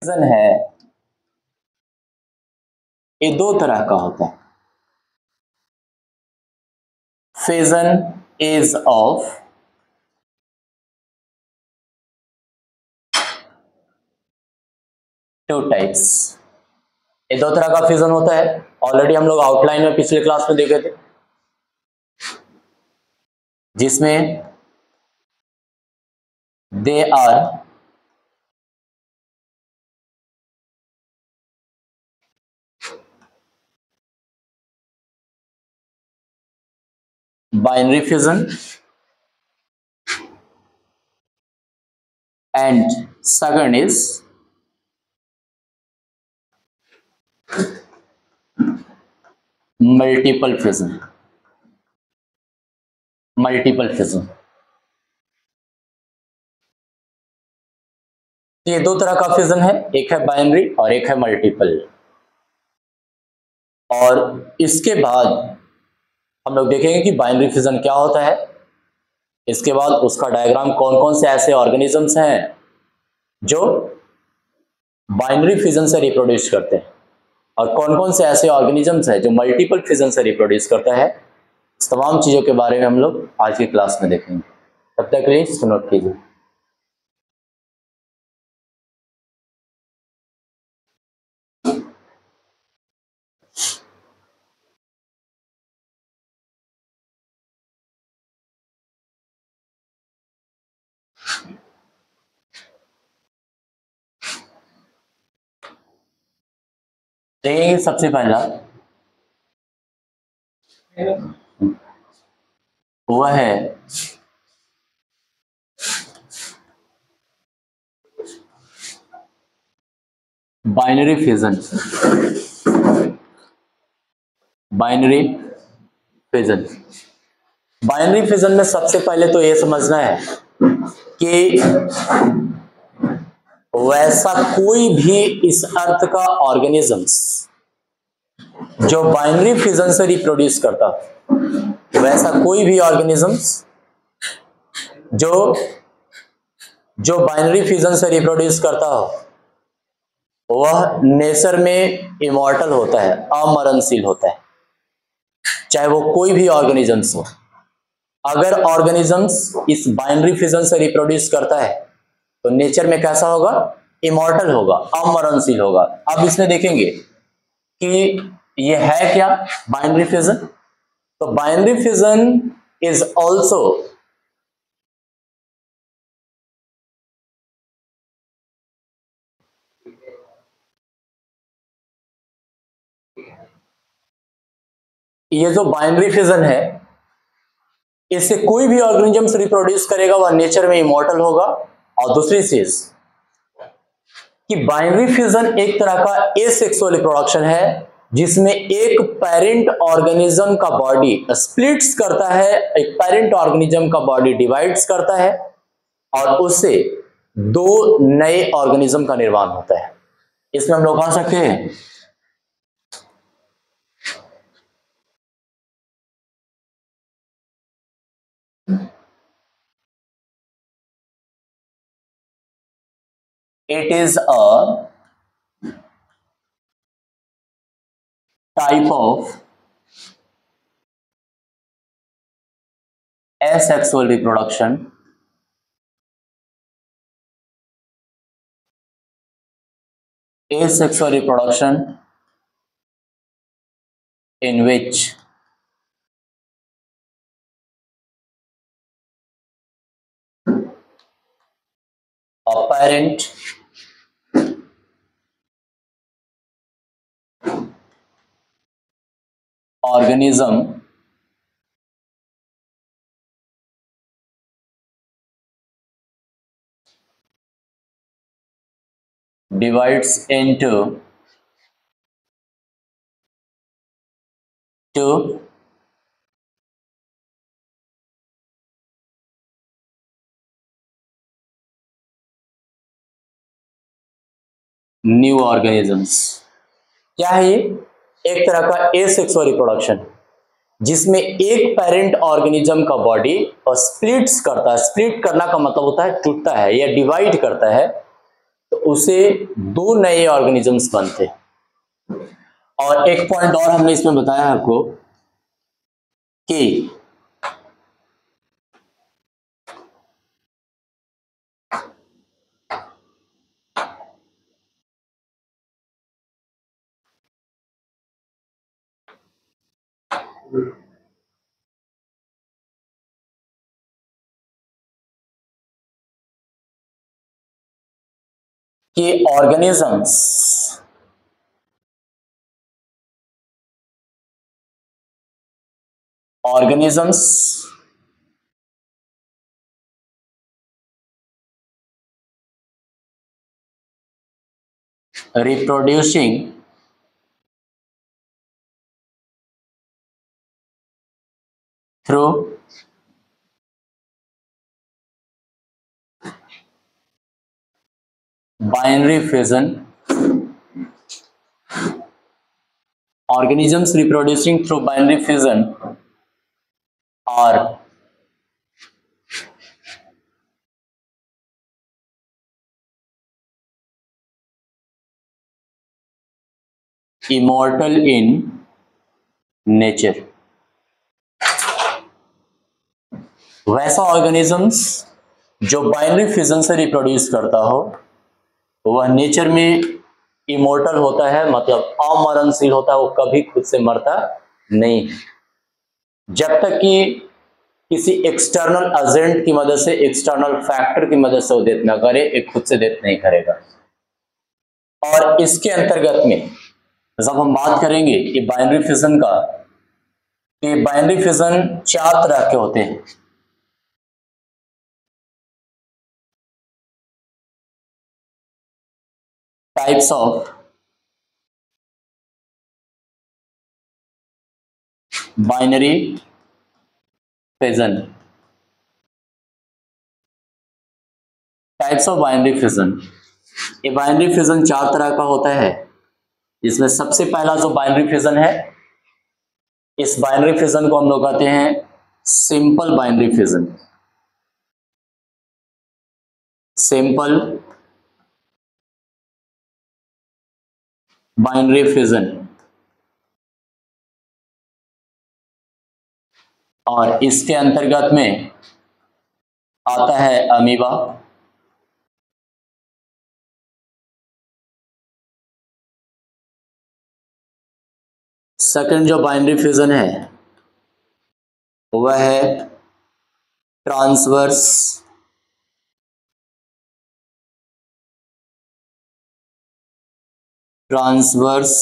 Fission है ये दो तरह का होता है। Fission is of two types. ये दो तरह का फिजन होता है। ऑलरेडी हम लोग आउटलाइन में पिछले क्लास में देखे थे, जिसमें they are binary fission and second is multiple fission। Multiple fission ये दो तरह का फिजन है, एक है बाइनरी और एक है मल्टीपल। और इसके बाद हम लोग देखेंगे कि बाइनरी फिजन क्या होता है, इसके बाद उसका डायग्राम कौन कौन से ऐसे ऑर्गेनिजम्स हैं जो बाइनरी फिजन से रिप्रोड्यूस करते हैं और कौन कौन से ऐसे ऑर्गेनिजम्स हैं जो मल्टीपल फिजन से रिप्रोड्यूस करता है। इस तमाम चीजों के बारे में हम लोग आज की क्लास में देखेंगे। तब तक के लिए इसको नोट कीजिए। देखिए सबसे पहला वह है binary fission. Binary fission, binary fission में सबसे पहले तो यह समझना है कि वैसा कोई भी इस अर्थ का ऑर्गेनिजम्स जो बाइनरी फिजन से रिप्रोड्यूस करता, वैसा कोई भी ऑर्गेनिजम्स जो बाइनरी फिजन से रिप्रोड्यूस करता हो वह नेचर में इमॉर्टल होता है, अमरणशील होता है, चाहे वो कोई भी ऑर्गेनिजम्स हो। अगर ऑर्गेनिजम्स इस बाइनरी फिजन से रिप्रोड्यूस करता है तो नेचर में कैसा होगा, इमॉर्टल होगा, अमरणशील होगा। अब इसमें देखेंगे कि ये है क्या बाइनरी फिजन। तो बाइनरी फिजन इज ऑल्सो ये जो बाइनरी फिजन है इससे कोई भी ऑर्गेनिजम्स रिप्रोड्यूस करेगा वह नेचर में इमॉर्टल होगा। और दूसरी चीज कि बाइनरी फिजन एक तरह का एसेक्सुअल रिप्रोडक्शन है जिसमें एक पेरेंट ऑर्गेनिज्म का बॉडी स्प्लिट्स करता है, एक पेरेंट ऑर्गेनिज्म का बॉडी डिवाइड्स करता है और उससे दो नए ऑर्गेनिज्म का निर्माण होता है। इसमें हम लोग कह सकते हैं it is a type of asexual reproduction in which a parent organism divides into two new organisms. क्या है ये, एक तरह का एसेक्सुअल रिप्रोडक्शन जिसमें एक पेरेंट ऑर्गेनिज्म का बॉडी और स्प्लिट्स करता है। स्प्लिट करना का मतलब होता है टूटता है या डिवाइड करता है तो उसे दो नए ऑर्गेनिजम्स बनते। और एक पॉइंट और हमने इसमें बताया आपको कि organisms reproducing through binary fission, organisms reproducing through binary fission are immortal in nature। वैसा ऑर्गेनिजम्स जो बाइनरी फिजन से रिप्रोड्यूस करता हो वह नेचर में इमोर्टल होता है, मतलब अमरणशील होता है, वो कभी खुद से मरता नहीं, जब तक कि किसी एक्सटर्नल एजेंट की मदद से, एक्सटर्नल फैक्टर की मदद से वो डेथ ना करे, एक खुद से डेथ नहीं करेगा। और इसके अंतर्गत में जब हम बात करेंगे कि बाइनरी फिजन का, कि बाइनरी फिजन चार तरह के होते हैं। Types of binary fission, types of binary fission. ये बाइनरी फिजन चार तरह का होता है, जिसमें सबसे पहला जो बाइनरी फिजन है, इस बाइनरी फिजन को हम लोग कहते हैं simple binary fission. Simple binary fission. और इसके अंतर्गत में आता है अमीबा, सेकंड जो बाइनरी फिजन है वह है transverse transverse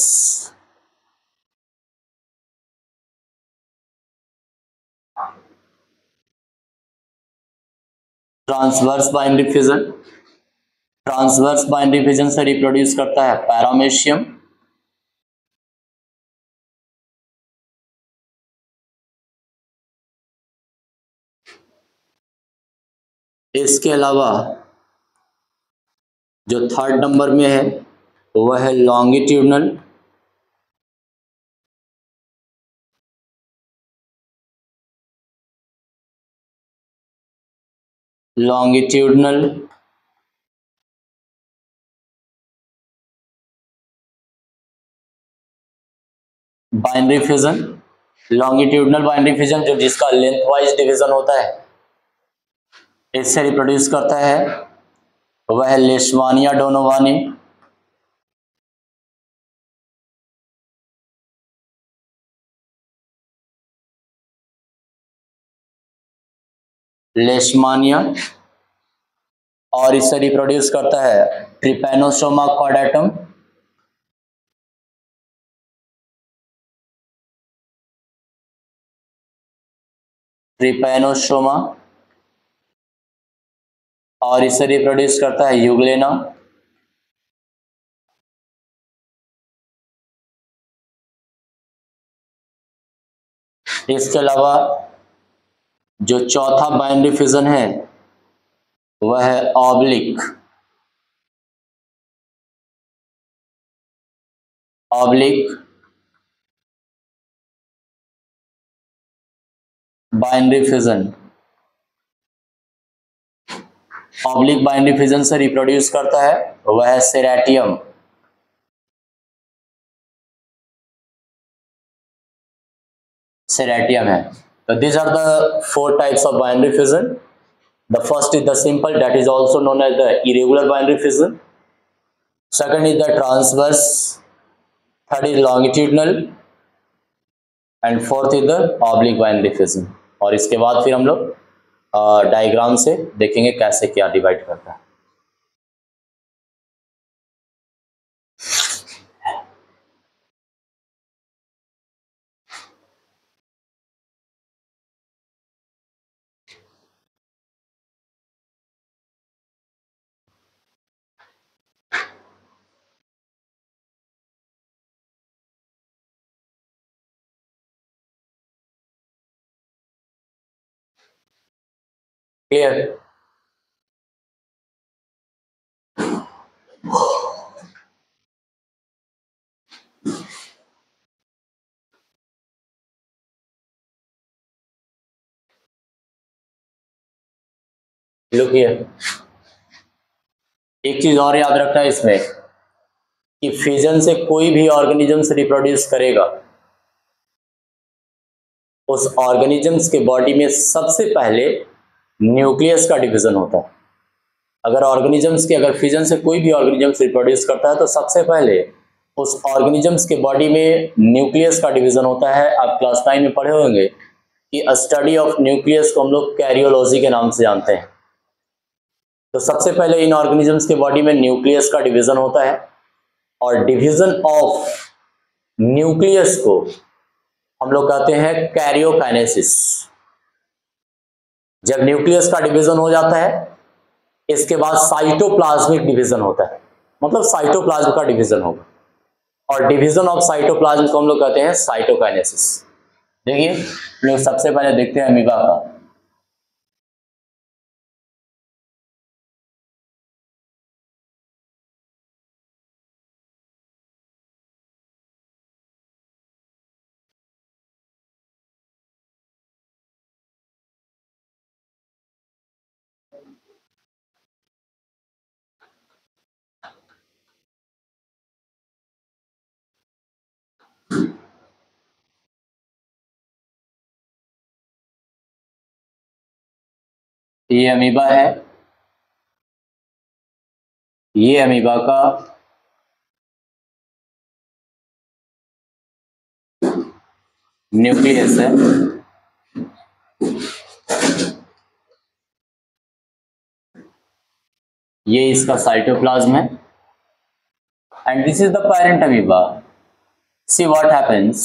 transverse binary fission. Transverse binary fission से रिप्रोड्यूस करता है पैरामेशियम, इसके अलावा जो थर्ड नंबर में है वह है longitudinal, longitudinal binary fission. Longitudinal binary fission जो जिसका लेंथ वाइज डिवीजन होता है, इससे रिप्रोड्यूस करता है वह है लेशमानिया डोनोवानी, लेशमानिया। और इससे रिप्रोड्यूस करता है ट्रिपैनोसोमा कॉर्डेटम, ट्रिपैनोसोमा। और इससे रिप्रोड्यूस करता है यूग्लेना, इसके अलावा जो चौथा बाइनरी फिजन है वह है oblique, oblique binary fission. Oblique binary fission से रिप्रोड्यूस करता है वह है सेरेटियम। सेरेटियम है। तो these are the four types of binary fission. The first is the simple, that is also known as the irregular binary fission. Second is the transverse. Third is longitudinal. And fourth is the oblique binary fission. और इसके बाद फिर हम लोग diagram से देखेंगे कैसे क्या डिवाइड करता है। क्लियर? लुक हियर, एक चीज और याद रखना है इसमें कि फिजन से कोई भी ऑर्गेनिजम्स रिप्रोड्यूस करेगा, उस ऑर्गेनिजम्स के बॉडी में सबसे पहले न्यूक्लियस का डिवीजन होता है। अगर फिजन से कोई भी ऑर्गेनिजम्स रिप्रोड्यूस करता है तो सबसे पहले उस ऑर्गेनिजम्स के बॉडी में न्यूक्लियस का डिवीजन होता है। आप क्लास 9 में पढ़े होंगे कि स्टडी ऑफ न्यूक्लियस को हम लोग कैरियोलॉजी के नाम से जानते हैं। तो सबसे पहले इन ऑर्गेनिजम्स के बॉडी में न्यूक्लियस का डिवीजन होता है और डिवीजन ऑफ न्यूक्लियस को हम लोग कहते हैं कैरियोकाइनेसिस। जब न्यूक्लियस का डिवीजन हो जाता है इसके बाद साइटोप्लाज्मिक डिवीजन होता है, मतलब साइटोप्लाज्म का डिवीजन होगा और डिवीजन ऑफ साइटोप्लाज्म को हम लोग कहते हैं साइटोकाइनेसिस। देखिए लोग सबसे पहले देखते हैं अमीबा का। ये अमीबा है, ये अमीबा का न्यूक्लियस है। ये इसका साइटोप्लाज्म है and this is the parent amoeba. See what happens,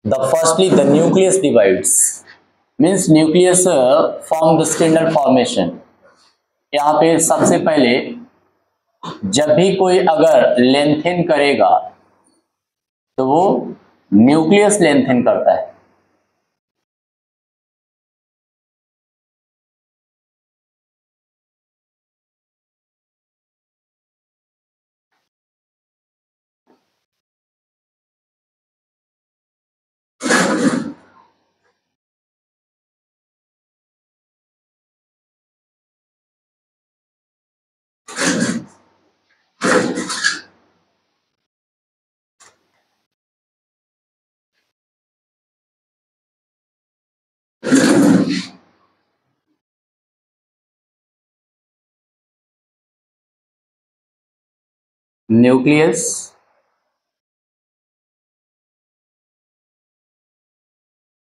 firstly the nucleus divides, means nucleus form the spindle formation। यहाँ पे सबसे पहले जब भी कोई अगर लेंथन करेगा तो वो न्यूक्लियस लेंथन करता है। न्यूक्लियस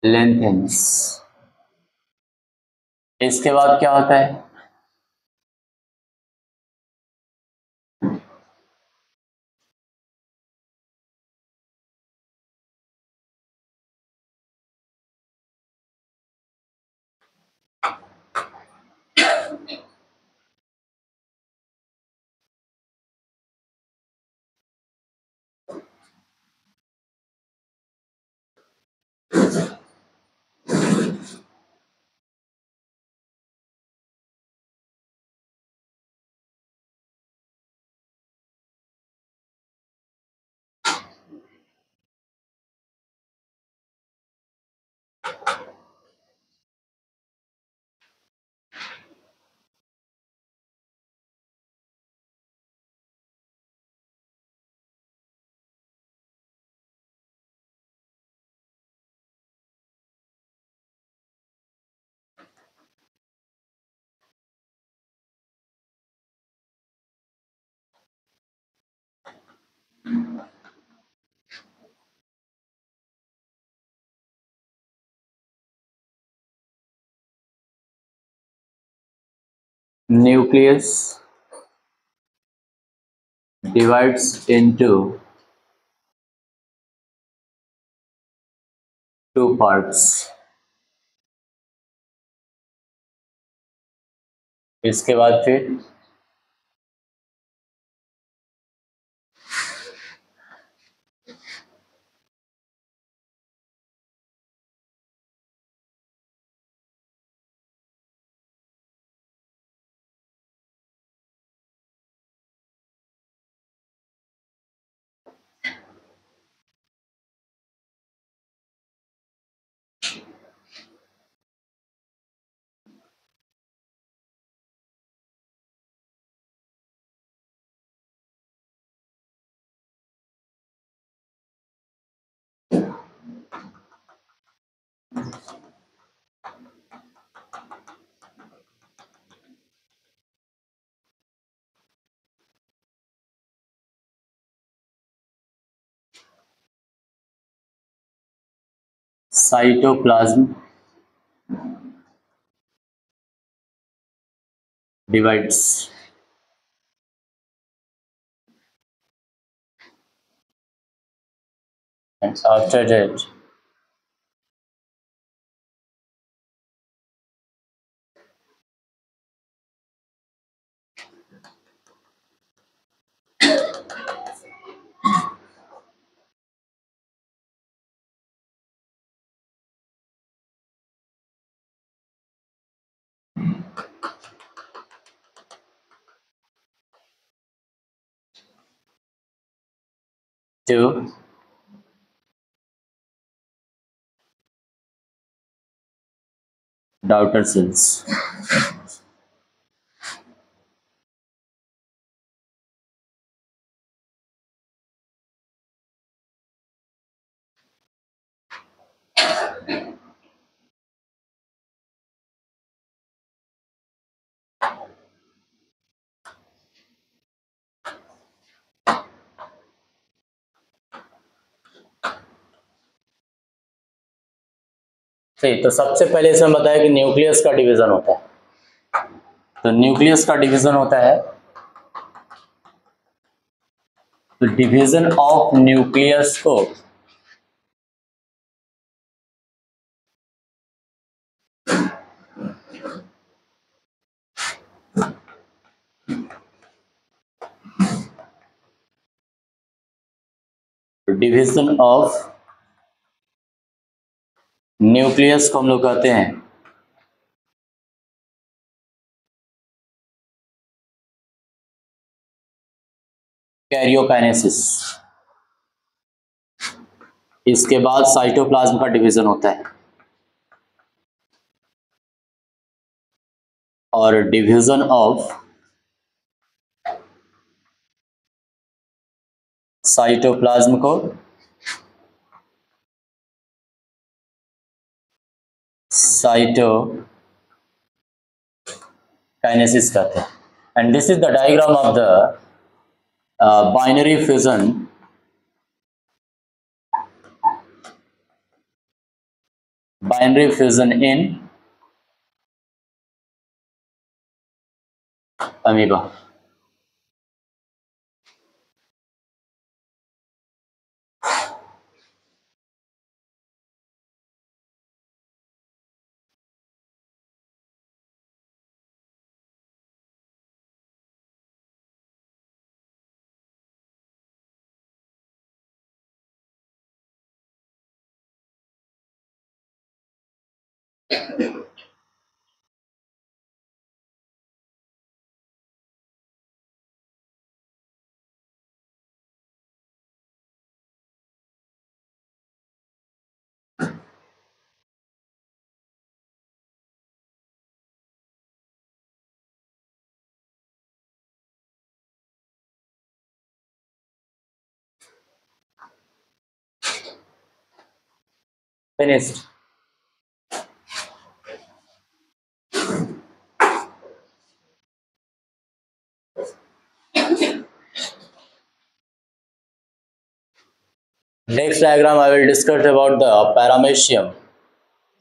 लेंथन्स। इसके बाद क्या होता है, nucleus divides into two parts. इसके बाद फिर cytoplasm divides and after that to daughter cells. सही, तो सबसे पहले इसमें बताया कि न्यूक्लियस का डिवीजन होता है। तो न्यूक्लियस का डिवीजन होता है, तो डिवीजन ऑफ न्यूक्लियस को डिवीजन ऑफ न्यूक्लियस को हम लोग कहते हैं कैरियोकाइनेसिस। इसके बाद साइटोप्लाज्म का डिवीजन होता है, और डिवीजन ऑफ साइटोप्लाज्म को साइटोकाइनेसिस कहते हैं। And this is the diagram of the binary fusion in amoeba. Finished. Next diagram I will discuss about the paramecium.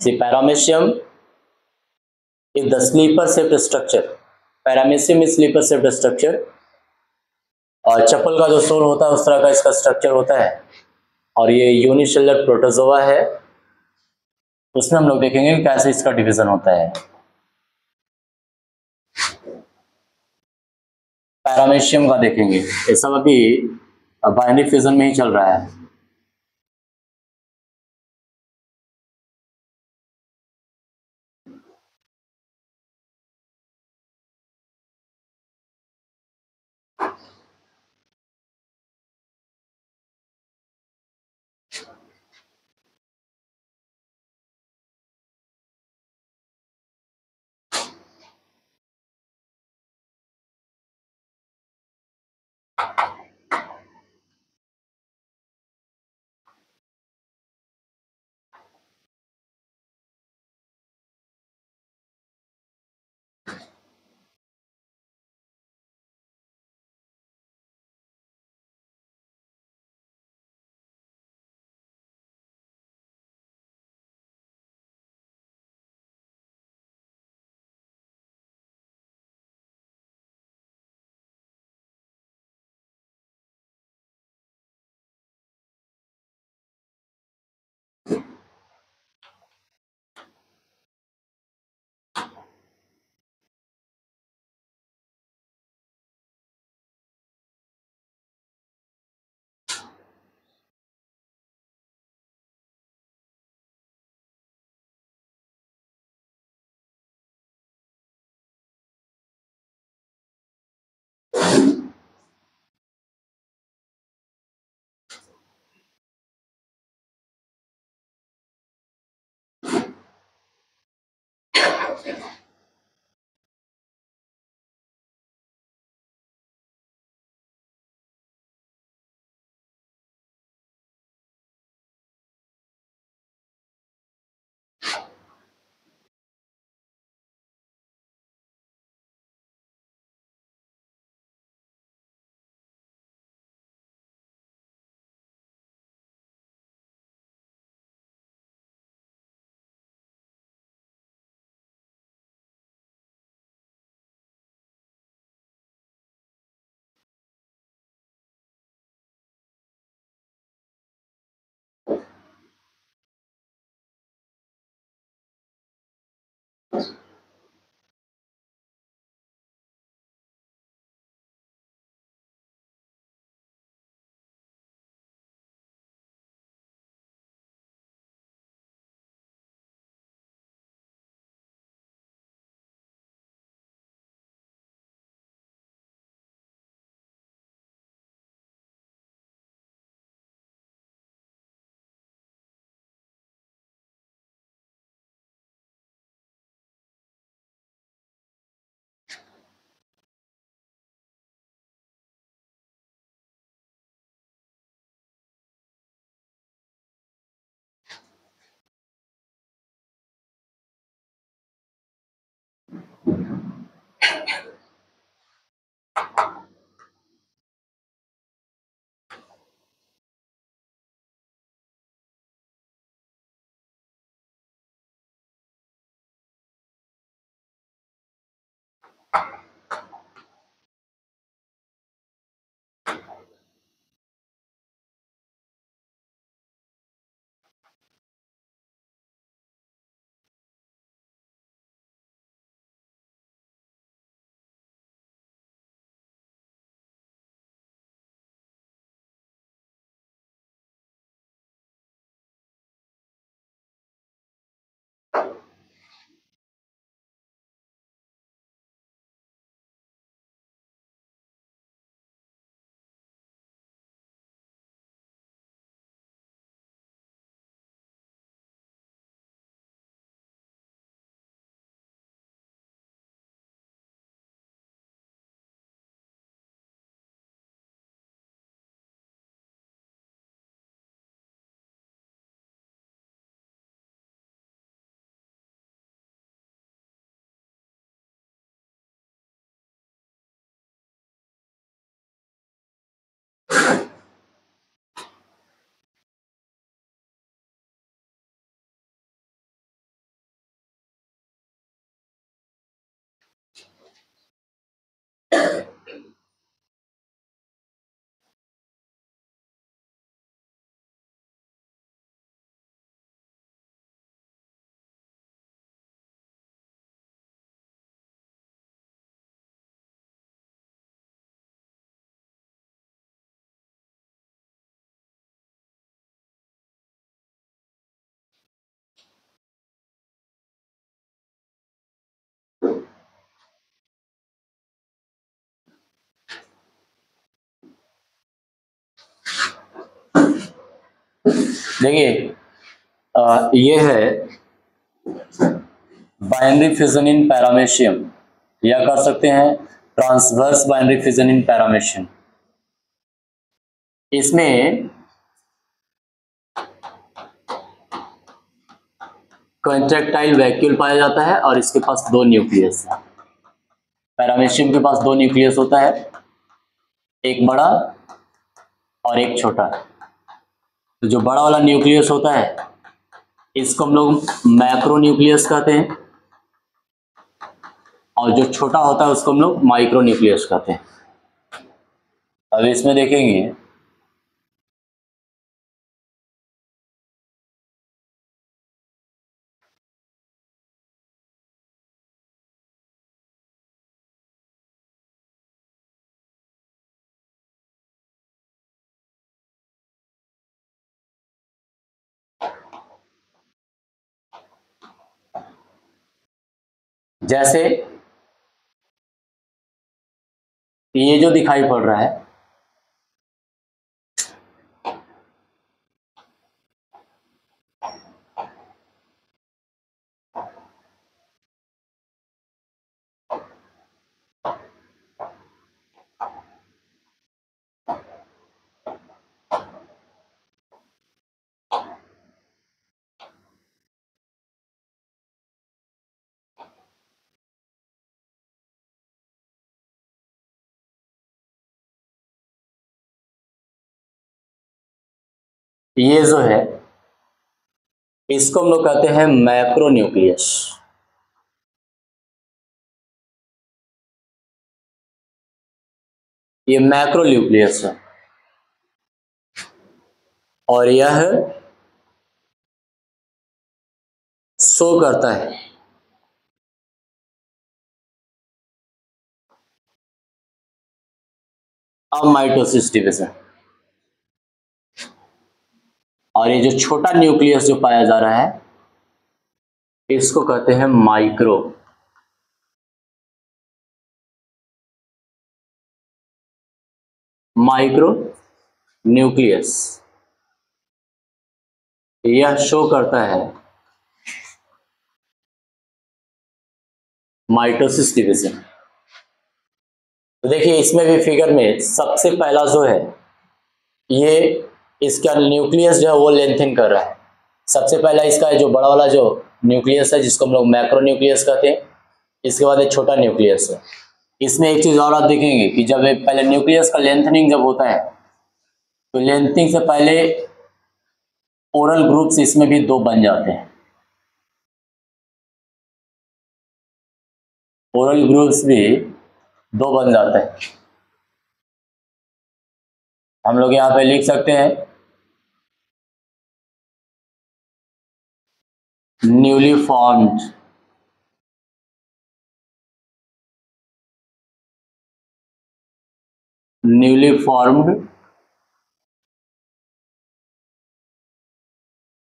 See, paramecium is the sleeper shaped structure. Paramecium slipper shift structure, और चप्पल का जो soul होता है उस तरह का इसका स्ट्रक्चर होता है। और ये यूनिसेलुलर प्रोटोजोआ है, उसमें हम लोग देखेंगे कि कैसे इसका डिवीजन होता है। पैरामीशियम का देखेंगे, ये सब अभी बाइनरी फ्यूजन में ही चल रहा है। देखिए ये है बाइनरी फिजन इन पैरामेशियम, या कर सकते हैं ट्रांसवर्स बाइनरी फिजन इन पैरामेशियम। इसमें कॉन्ट्रैक्टाइल वैक्यूल पाया जाता है और इसके पास दो न्यूक्लियस है। पैरामेशियम के पास दो न्यूक्लियस होता है, एक बड़ा और एक छोटा। तो जो बड़ा वाला न्यूक्लियस होता है इसको हम लोग मैक्रो न्यूक्लियस कहते हैं, और जो छोटा होता है उसको हम लोग माइक्रो न्यूक्लियस कहते हैं। अब इसमें देखेंगे जैसे ये जो दिखाई पड़ रहा है ये जो है इसको हम लोग कहते हैं मैक्रो न्यूक्लियस। ये मैक्रो न्यूक्लियस है और यह शो करता है अब माइटोसिस डिवीजन। और ये जो छोटा न्यूक्लियस जो पाया जा रहा है इसको कहते हैं माइक्रो न्यूक्लियस। यह शो करता है माइटोसिस डिवीजन। तो देखिए इसमें भी फिगर में सबसे पहला जो है ये इसका न्यूक्लियस जो है वो लेंथन कर रहा है। सबसे पहला इसका जो बड़ा वाला जो न्यूक्लियस है जिसको हम लोग मैक्रो न्यूक्लियस कहते हैं, इसके बाद एक छोटा न्यूक्लियस है। इसमें एक चीज और आप देखेंगे कि जब पहले न्यूक्लियस का लेंथनिंग जब होता है तो लेंथनिंग से पहले ओरल ग्रुप्स इसमें भी दो बन जाते हैं। ओरल ग्रुप्स भी दो बन जाते हैं। हम लोग यहाँ पे लिख सकते हैं न्यूली फॉर्म्ड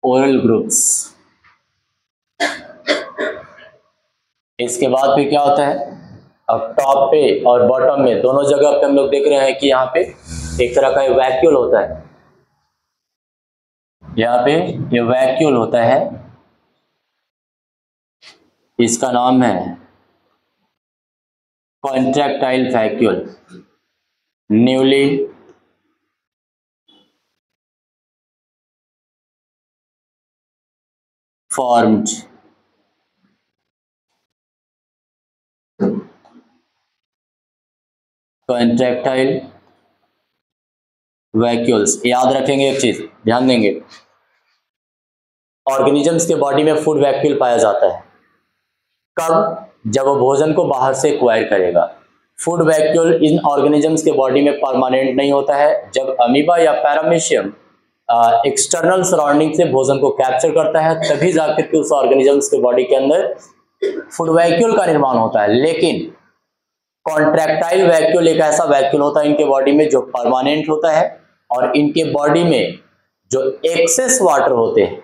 ओरल ग्रुप्स। इसके बाद फिर क्या होता है, अब टॉप पे और बॉटम में दोनों जगह पे हम लोग देख रहे हैं कि यहाँ पे एक तरह का वैक्यूल होता है। यहाँ पे ये वैक्यूल होता है, इसका नाम है contractile vacuole, newly formed contractile vacuoles. याद रखेंगे एक चीज, ध्यान देंगे, ऑर्गेनिजम्स के बॉडी में फूड वैक्यूल पाया जाता है कब, जब वो भोजन को बाहर से एक्वायर करेगा। फूड वैक्यूल इन ऑर्गेनिजम्स के बॉडी में परमानेंट नहीं होता है। जब अमीबा या पैरामीशियम एक्सटर्नल सराउंडिंग से भोजन को कैप्चर करता है तभी जाकर के उस ऑर्गेनिजम्स के बॉडी के अंदर फूड वैक्यूल का निर्माण होता है। लेकिन कॉन्ट्रैक्टाइल वैक्यूल एक ऐसा वैक्यूल होता है इनके बॉडी में जो परमानेंट होता है, और इनके बॉडी में जो एक्सेस वाटर होते हैं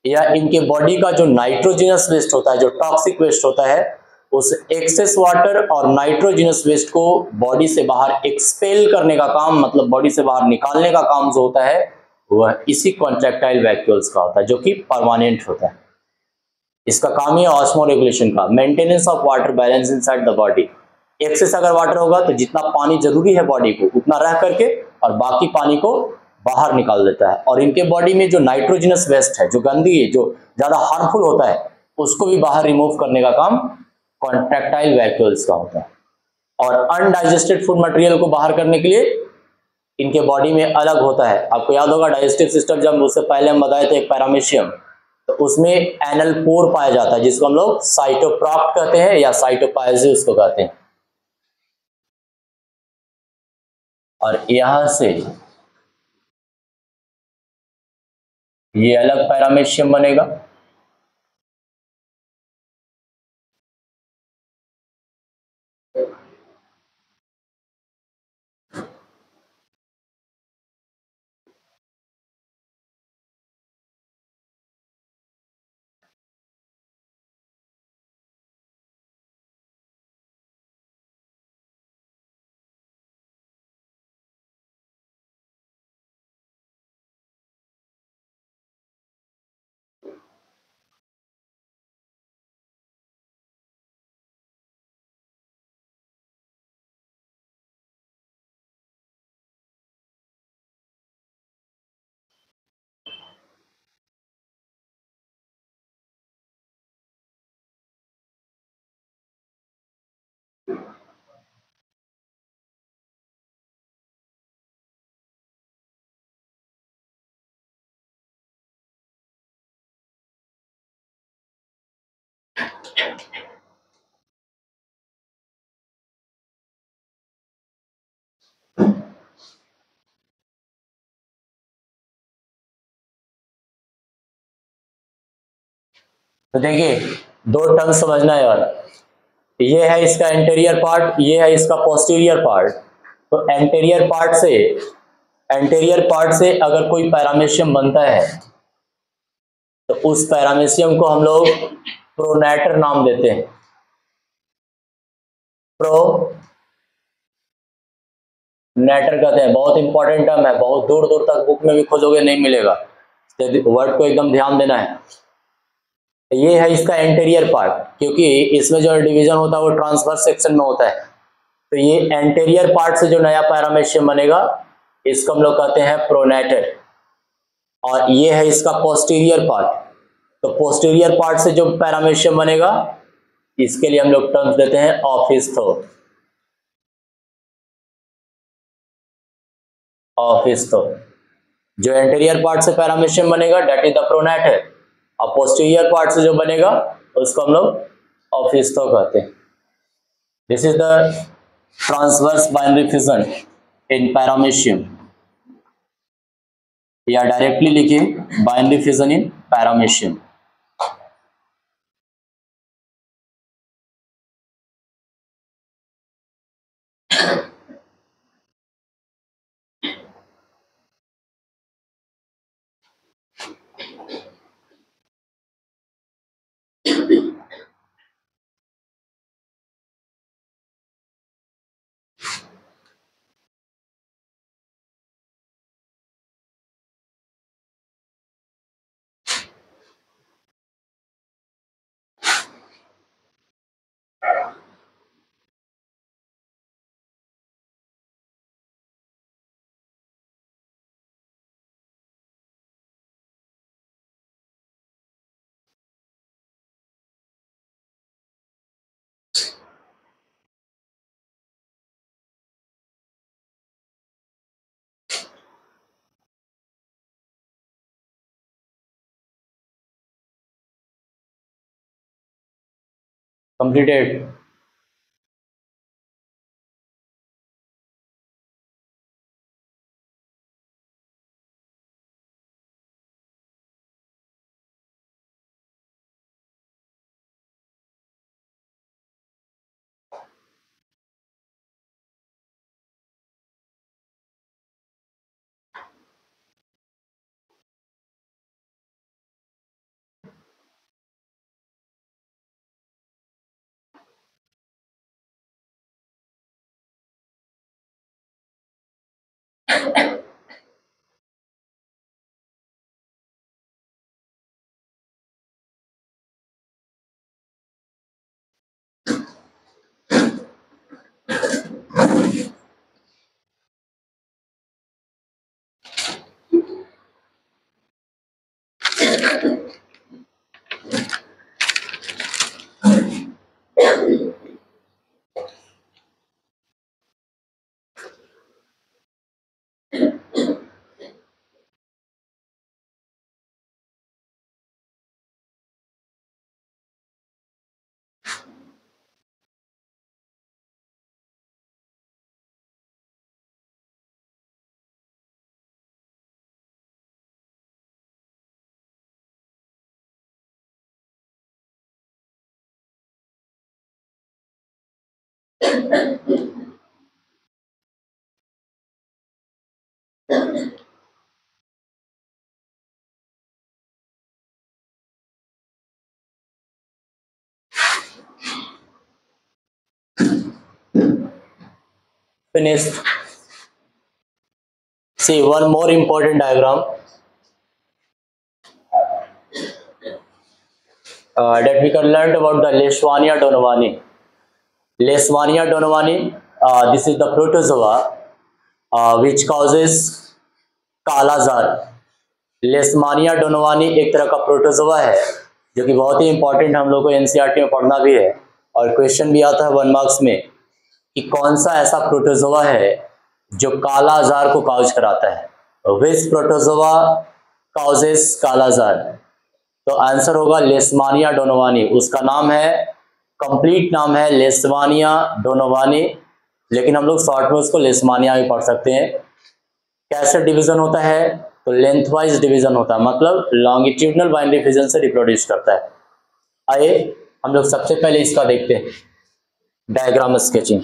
या इनके बॉडी का जो नाइट्रोजिनस वेस्ट होता है, जो टॉक्सिक वेस्ट होता है, उस एक्सेस वाटर और नाइट्रोजिनस वेस्ट को बॉडी से बाहर एक्सपेल करने का काम, मतलब बॉडी से बाहर निकालने का काम जो होता है वह इसी कॉन्ट्रैक्टाइल वैक्यूल्स का होता है, जो कि परमानेंट होता है। इसका काम ही है ऑस्मो रेगुलेशन का, maintenance of water balance inside the body. Excess अगर वाटर होगा तो जितना पानी जरूरी है बॉडी को उतना रह करके और बाकी पानी को बाहर निकाल देता है। और इनके बॉडी में जो नाइट्रोजनस वेस्ट है, जो गंदगी है, जो ज्यादा हार्मफुल होता है, उसको भी बाहर रिमूव करने का काम कॉन्ट्रैक्टाइल वैक्यूल्स का होता है। और अनडाइजेस्टेड फूड मटेरियल को बाहर करने के लिए इनके बॉडी में अलग होता है। आपको याद होगा डाइजेस्टिव सिस्टम, जब उससे पहले हम बताए थे एक पैरामीशियम, तो उसमें एनल पोर पाया जाता है जिसको हम लोग साइटोप्राक्ट कहते हैं या साइटोपायसिस को कहते हैं। और यहां से ये अलग पैरामीशियम बनेगा। तो देखिए दो टर्म समझना है यार, ये है इसका एंटेरियर पार्ट, ये है इसका पोस्टीरियर पार्ट। तो एंटेरियर पार्ट से अगर कोई पैरामीशियम बनता है तो उस पैरामीशियम को हम लोग प्रोनेटर नाम देते हैं। प्रोनेटर कहते हैं, बहुत इंपॉर्टेंट टर्म है, बहुत दूर दूर तक बुक में भी खोजोगे नहीं मिलेगा, तो वर्ड को एकदम ध्यान देना है। ये है इसका एंटेरियर पार्ट, क्योंकि इसमें जो डिवीजन होता है वो ट्रांसवर्स सेक्शन में होता है। तो ये एंटेरियर पार्ट से जो नया पैरामीशियम बनेगा इसको हम लोग कहते हैं प्रोनेटर। और ये है इसका पोस्टीरियर पार्ट। तो पोस्टीरियर पार्ट से जो पैरामीशियम बनेगा इसके लिए हम लोग टर्म्स देते हैं ऑफिस्थो। ऑफिस्थो। जो एंटेरियर पार्ट से पैरामीशियम बनेगा डेट इज द प्रोनेटर, और पोस्टीरियर पार्ट से जो बनेगा उसको हम लोग ऑफिस्थो कहते हैं। This is the transverse binary fission in paramecium, या डायरेक्टली लिखिए binary fission in paramecium. Completed. Finished. See one more important diagram that we can learn about the Leishmania donovani. Leishmania donovani, this is the protozoa which causes kala-azar. Leishmania donovani एक तरह का protozoa है जो कि बहुत ही important हम लोग को एनसीईआरटी में पढ़ना भी है और क्वेश्चन भी आता है 1 मार्क्स में कि कौन सा ऐसा प्रोटोजोआ है जो कालाजार को काउज कराता है. विच प्रोटोजोआ काउजेस कालाजार? तो आंसर होगा लेस्मानिया डोनोवानी. उसका नाम है, कंप्लीट नाम है लेस्मानिया डोनोवानी, लेकिन हम लोग शॉर्ट में उसको लेस्मानिया भी पढ़ सकते हैं. कैसे डिवीजन होता है? तो लेंथ वाइज डिवीजन होता है, मतलब लॉन्गिट्यूडनल बाइनरी फिजन से रिप्रोड्यूस करता है. आइए हम लोग सबसे पहले इसका देखते हैं, diagram sketching.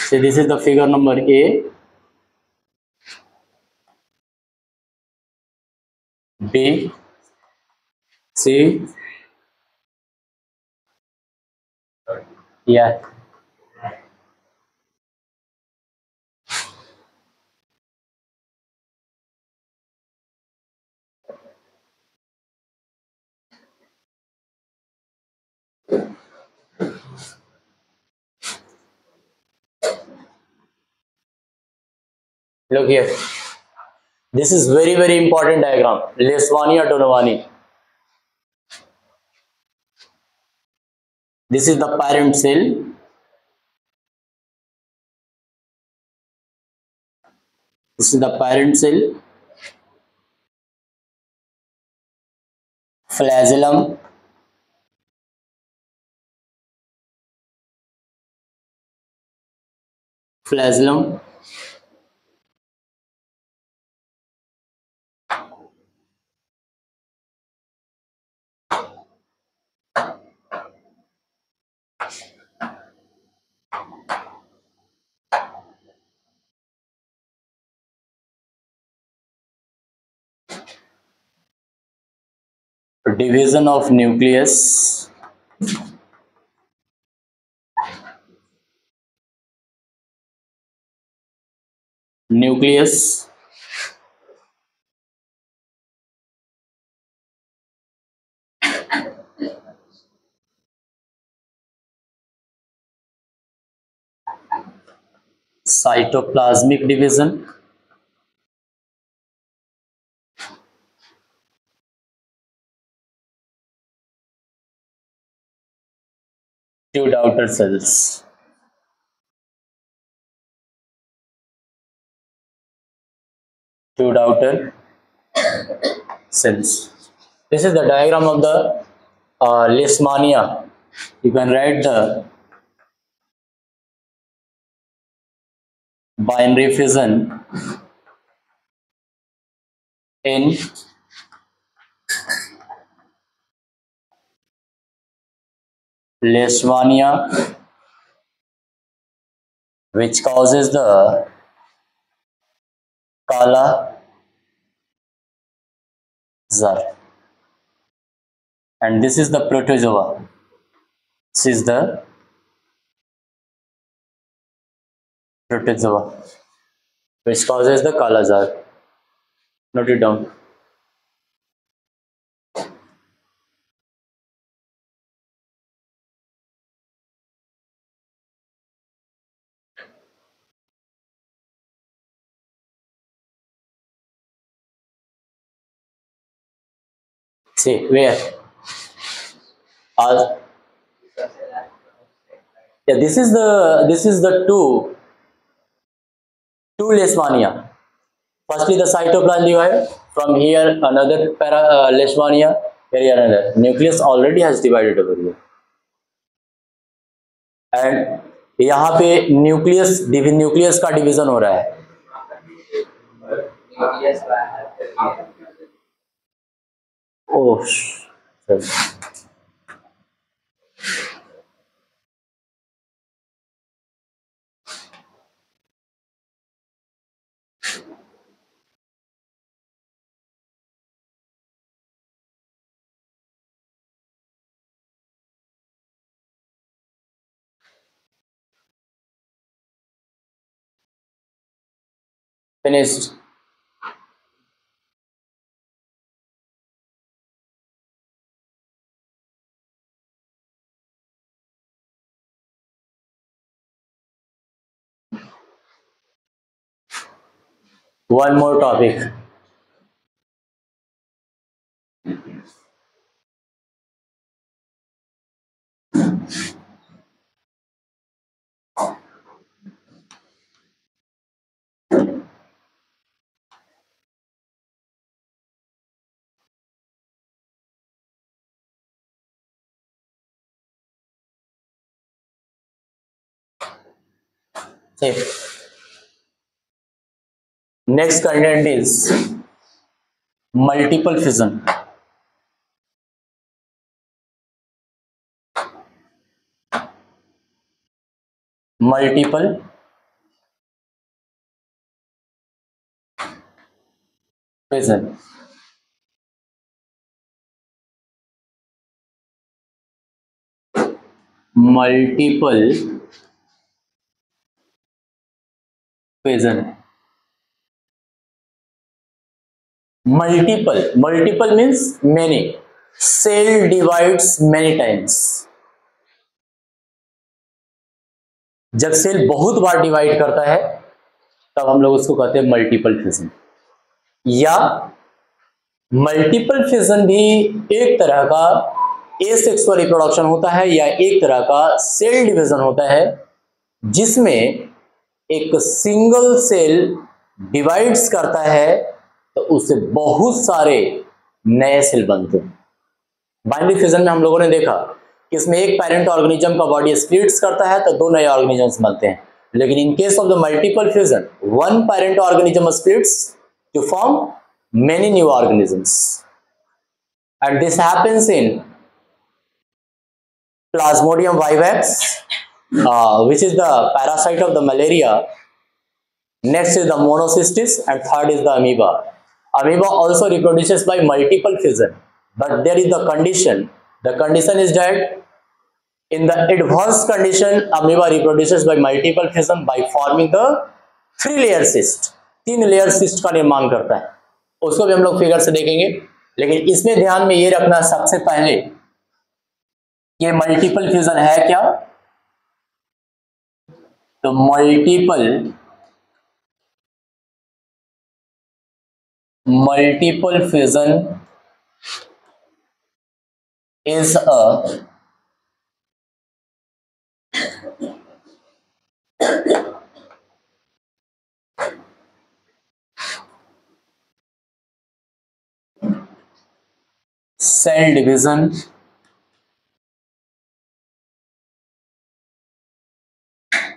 So this is the figure number A, B, C. Yeah. Look here. This is very important diagram. Leishmania-Donovani. This is the parent cell. This is the parent cell. Flagellum. Flagellum. Division of nucleus. Nucleus. Cytoplasmic division. Two outer cells. Two outer cells. This is the diagram of the Leishmania. You can write the binary fission in Leishmania, which causes the Kala Jar. And this is the protozoa. This is the protozoa, which causes the Kala Jar. Note it down. See where? Uh, yeah, this is the two Leishmania. Firstly, the cytoplasm divide. From here, another Leishmania. Here another. Nucleus already has divided over here. And यहाँ पे nucleus का division हो रहा है. Oh finished. One more topic. Next content is multiple fission. Multiple fission. Multiple fission. Multiple means many. Cell divides many times. जब cell बहुत बार divide करता है तब हम लोग उसको कहते हैं मल्टीपल फिजन. या मल्टीपल फिजन भी एक तरह का एसेक्सुअल रिप्रोडक्शन होता है या एक तरह का सेल डिवीजन होता है जिसमें एक सिंगल सेल डिवाइड्स करता है तो उससे बहुत सारे नए सेल बनते हैं. बाइनरी फिजन में हम लोगों ने देखा कि इसमें एक पेरेंट ऑर्गेनिज्म का बॉडी स्प्लिट्स करता है तो दो नए ऑर्गेनिजम्स बनते हैं. लेकिन in case of the multiple fission one parent organism splits to form many new organisms, and this happens in Plasmodium vivax, which is the parasite of the malaria. Next is the monocystis, and third is the amoeba. Amoeba also reproduces by multiple fission, but there is the condition. The condition is that in the advanced condition, amoeba reproduces by multiple fission by forming the 3-layer cyst. 3-layer cyst का निर्माण करता है. उसको भी हम लोग figure से देखेंगे. लेकिन इसमें ध्यान में ये रखना सबसे पहले ये मल्टीपल फ्यूजन है क्या. तो multiple fusion is a cell division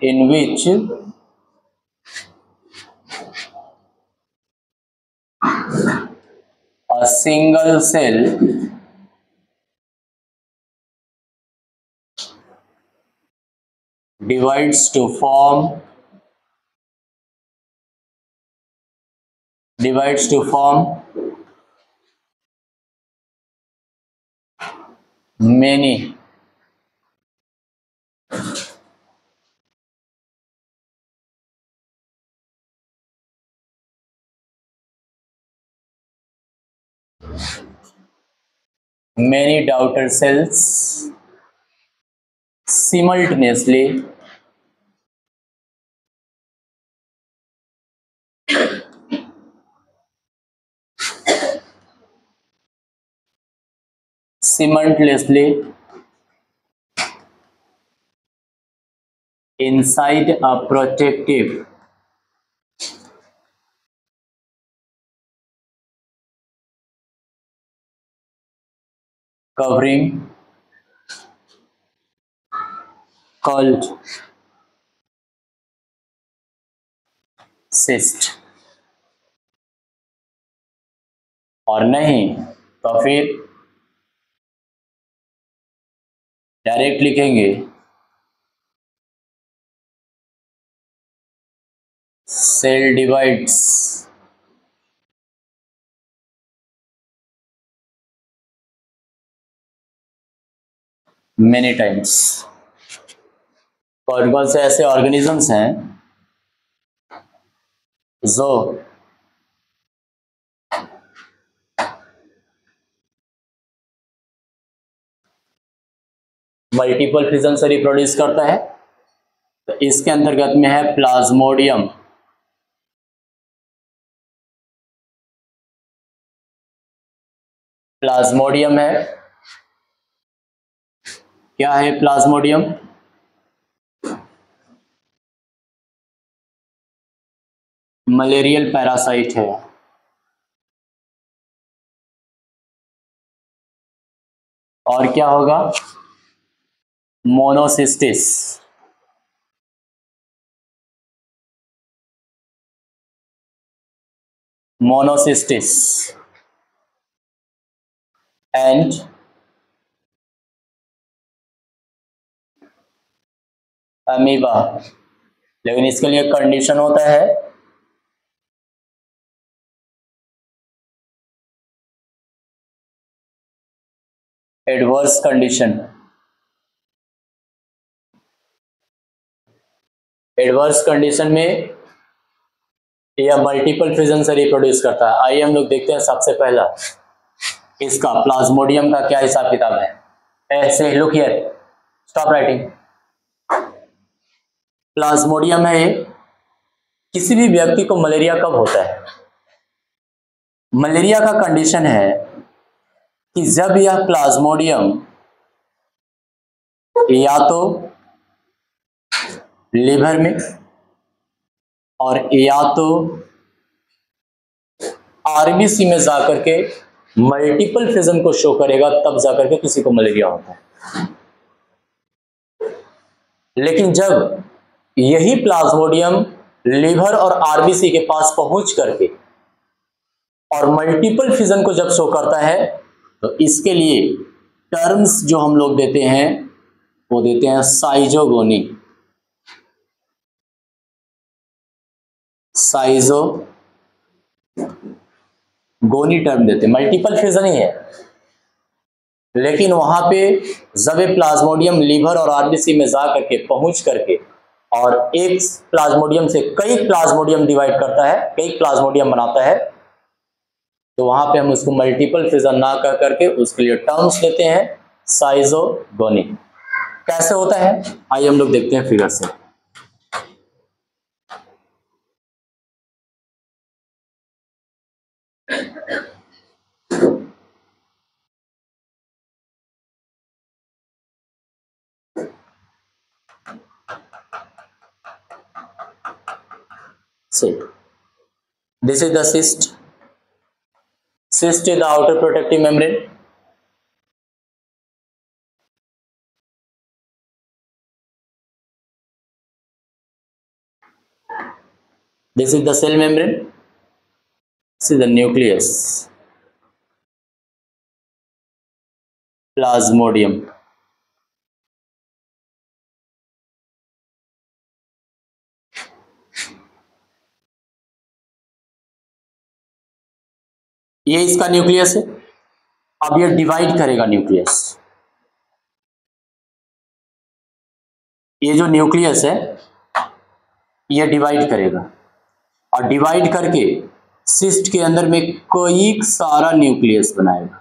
in which a single cell divides to form many daughter cells simultaneously cementlessly inside a protective covering called cyst। और नहीं तो फिर डायरेक्ट लिखेंगे सेल डिवाइड्स मेनी टाइम्स। कौन कौन से ऐसे ऑर्गेनिजम्स हैं जो मल्टीपल फिजन से रिप्रोड्यूस करता है? तो इसके अंतर्गत में है प्लाज्मोडियम। प्लाज्मोडियम है। क्या है प्लाज्मोडियम? मलेरियल पैरासाइट है। और क्या होगा? मोनोसिस्टिस। Monocystis and amoeba. लेकिन इसके लिए कंडीशन होता है एडवर्स कंडीशन। एडवर्स कंडीशन में यह मल्टीपल फिजन से रिप्रोड्यूस करता है। आइए हम लोग देखते हैं सबसे पहला इसका प्लाज्मोडियम का क्या हिसाब किताब है। ऐसे look here, stop writing. Plasmodium है, किसी भी व्यक्ति को मलेरिया कब होता है? मलेरिया का कंडीशन है कि जब यह प्लाज्मोडियम या तो लिवर में और या तो आरबीसी में जाकर के मल्टीपल फिजन को शो करेगा, तब जाकर के किसी को मलेरिया होता है। लेकिन जब यही प्लाज्मोडियम लिवर और आरबीसी के पास पहुंच करके और मल्टीपल फिजन को जब शो करता है, तो इसके लिए टर्म्स जो हम लोग देते हैं वो देते हैं साइजोगोनी। साइजोगोनी टर्म देते हैं। मल्टीपल फिजन ही है, लेकिन वहां पे जब प्लाज्मोडियम लिवर और आरबीसी में जा करके पहुंच करके और एक प्लाज्मोडियम से कई प्लाज्मोडियम डिवाइड करता है, कई प्लाज्मोडियम बनाता है, तो वहां पे हम उसको मल्टीपल फिजन ना कह करके उसके लिए टर्म्स देते हैं साइजोगोनी। कैसे होता है आइए हम लोग देखते हैं फिगर से। See, this is the cyst. Cyst is the outer protective membrane. This is the cell membrane. This is the nucleus. Plasmodium. ये इसका न्यूक्लियस है। अब ये डिवाइड करेगा न्यूक्लियस। ये जो न्यूक्लियस है ये डिवाइड करेगा और डिवाइड करके सिस्ट के अंदर में कई सारा न्यूक्लियस बनाएगा।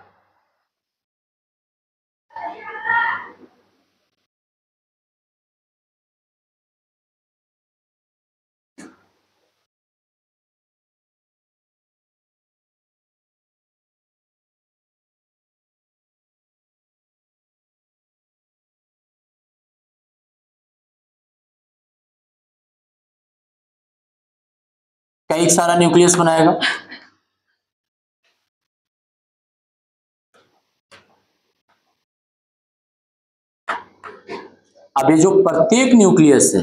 कई सारा न्यूक्लियस बनाएगा। अब ये जो प्रत्येक न्यूक्लियस है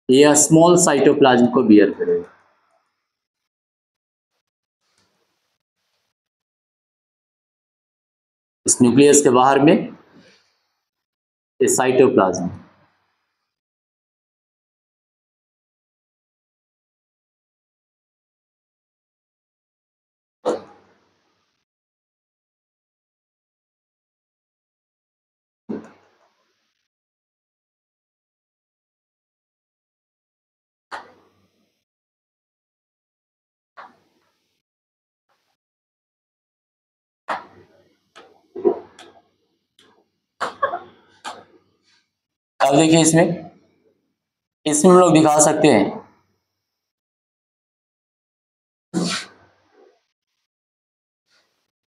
ये स्मॉल साइटोप्लाज्म को बियर करेगा। इस न्यूक्लियस के बाहर में ये साइटोप्लाज्म, अब देखिए इसमें हम लोग दिखा सकते हैं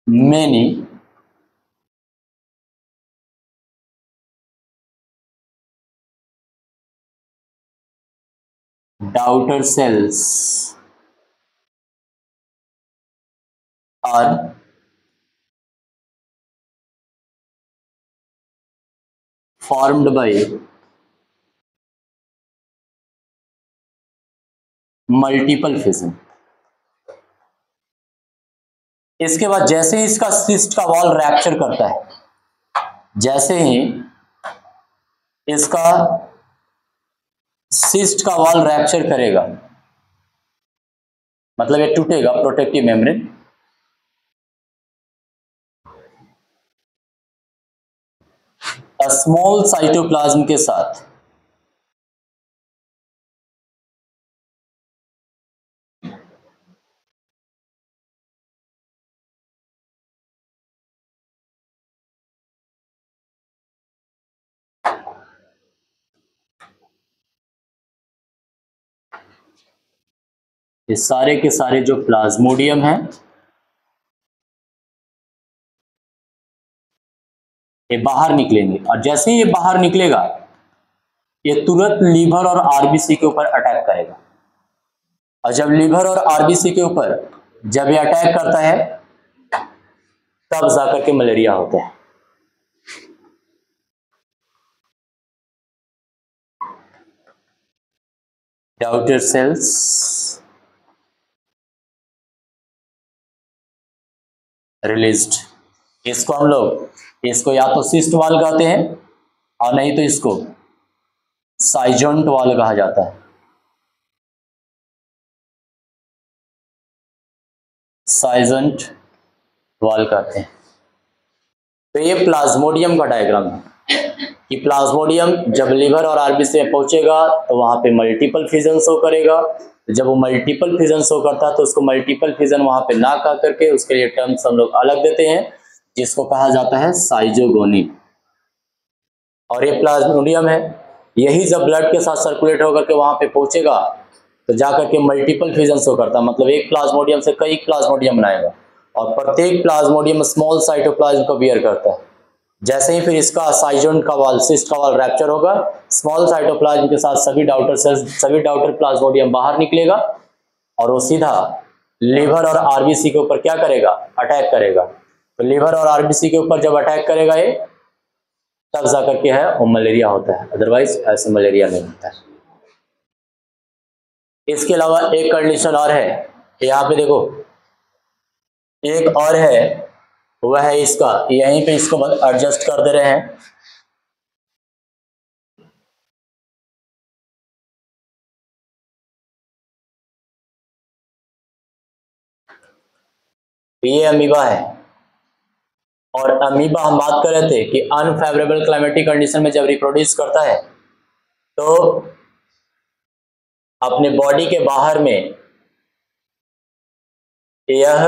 many daughter cells are formed by multiple fission. इसके बाद जैसे ही इसका सिस्ट का वॉल रैप्चर करता है, जैसे ही इसका सिस्ट का वॉल रैप्चर करेगा मतलब ये टूटेगा प्रोटेक्टिव मेम्ब्रेन, स्मॉल साइटोप्लाज्म के साथ ये सारे के सारे जो प्लाज्मोडियम है ये बाहर निकलेंगे, और जैसे ही ये बाहर निकलेगा ये तुरंत लीवर और आरबीसी के ऊपर अटैक करेगा। और जब लीवर और आरबीसी के ऊपर जब ये अटैक करता है तब जाकर के मलेरिया होता है। डॉटर सेल्स रिलीज्ड, इसको हम लोग इसको या तो सिस्ट वॉल कहते हैं और नहीं तो इसको साइजेंट वॉल कहा जाता है। साइजेंट वॉल कहते हैं। तो ये प्लाज्मोडियम का डायग्राम है कि प्लाज्मोडियम जब लिवर और आरबीसी में पहुंचेगा तो वहां पे मल्टीपल फिजन शो करेगा। जब वो मल्टीपल फिजन शो करता है तो उसको मल्टीपल फिजन वहां पे ना कह करके उसके लिए टर्म्स हम लोग अलग देते हैं जिसको कहा जाता है साइजोगोनी। और ये प्लाज्मोडियम है, यही जब ब्लड के साथ सर्कुलेट होकर के वहां पे पहुंचेगा तो जाकर के मल्टीपल फिजन शो करता है, मतलब एक प्लाज्मोडियम से कई प्लाज्मोडियम बनाएगा और प्रत्येक प्लाज्मोडियम स्मॉल साइटोप्लाज्म को बियर करता है। जैसे ही फिर इसका साइजेंट का वॉल सिस्ट का वॉल रैप्चर होगा, स्मॉल साइटोप्लाज्म के साथ सभी डाउटर सेल्स सभी डाउटर प्लाज्मोडियम बाहर निकलेगा और वो सीधा लिवर और आरबीसी के ऊपर क्या करेगा, अटैक करेगा। तो लिवर और आरबीसी के ऊपर जब अटैक करेगा ये तब जाकर के है वो मलेरिया होता है, अदरवाइज ऐसे मलेरिया नहीं होता है। इसके अलावा एक कंडीशन और है, यहाँ पे देखो एक और है, वह है इसका यहीं पे इसको एडजस्ट कर दे रहे हैं। ये अमीबा है और अमीबा हम बात कर रहे थे कि अनफेवरेबल क्लाइमेटिक कंडीशन में जब रिप्रोड्यूस करता है तो अपने बॉडी के बाहर में यह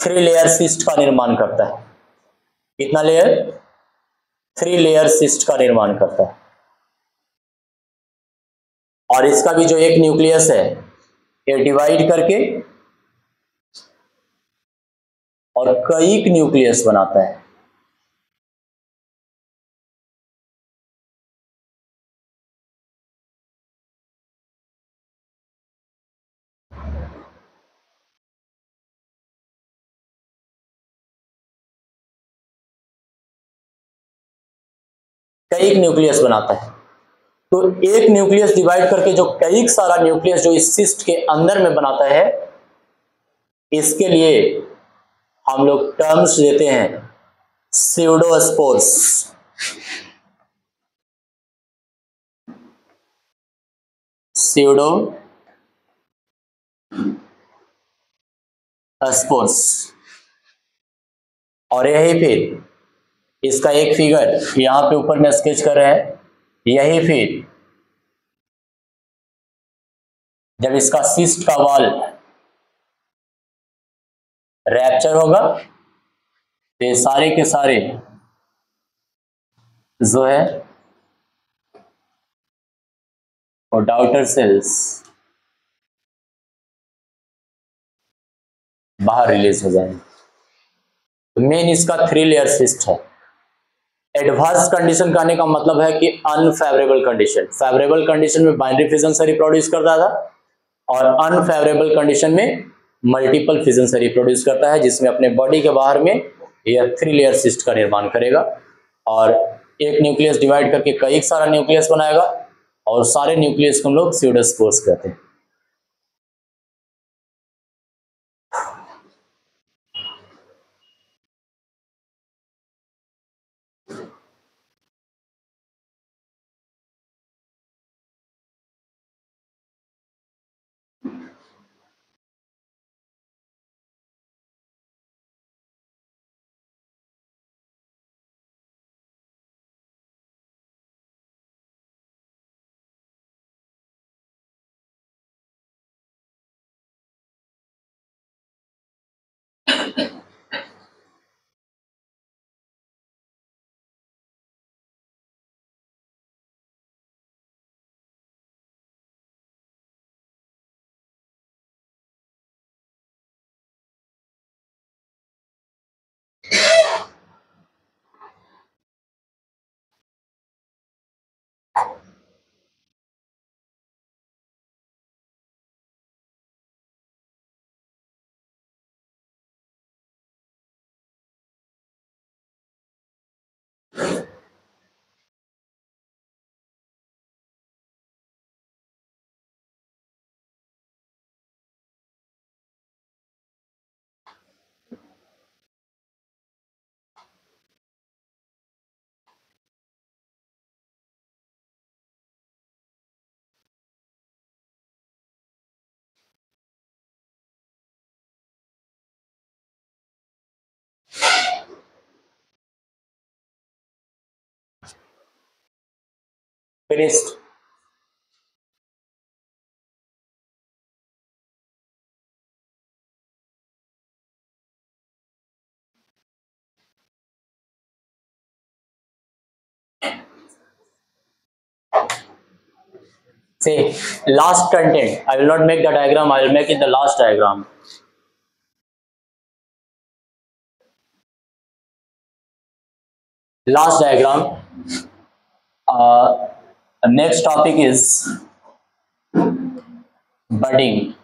थ्री लेयर सिस्ट का निर्माण करता है। कितना लेयर? 3 लेयर सिस्ट का निर्माण करता है। और इसका भी जो एक न्यूक्लियस है ये डिवाइड करके और कई न्यूक्लियस बनाता है। कई न्यूक्लियस बनाता है। तो एक न्यूक्लियस डिवाइड करके जो कई सारा न्यूक्लियस जो इस सिस्ट के अंदर में बनाता है, इसके लिए हम लोग टर्म्स देते हैं स्यूडोस्पोर्स। स्यूडोस्पोर्स। और यही फिर इसका एक फिगर यहां पे ऊपर में स्केच कर रहे हैं। यही फिर जब इसका सिस्ट का वॉल रैप्चर होगा तो ये सारे के सारे जो है और डाउटर सेल्स बाहर रिलीज हो जाएंगे। तो मेन इसका 3 लेयर सिस्ट है। एडवर्स कंडीशन का आने का मतलब है कि अनफेवरेबल कंडीशन। फेवरेबल कंडीशन में बाइनरी फिजन से रिप्रोड्यूस करता था और अनफेवरेबल कंडीशन में मल्टीपल फिजन से रिप्रोड्यूस करता है, जिसमें अपने बॉडी के बाहर में यह 3 लेयर सिस्ट का निर्माण करेगा और एक न्यूक्लियस डिवाइड करके कई सारा न्यूक्लियस बनाएगा और सारे न्यूक्लियस को हम लोग स्यूडोस्पोर्स कहते हैं। Finished. Say last content. I will not make the diagram. I will make it the last diagram. Last diagram. Next topic is budding.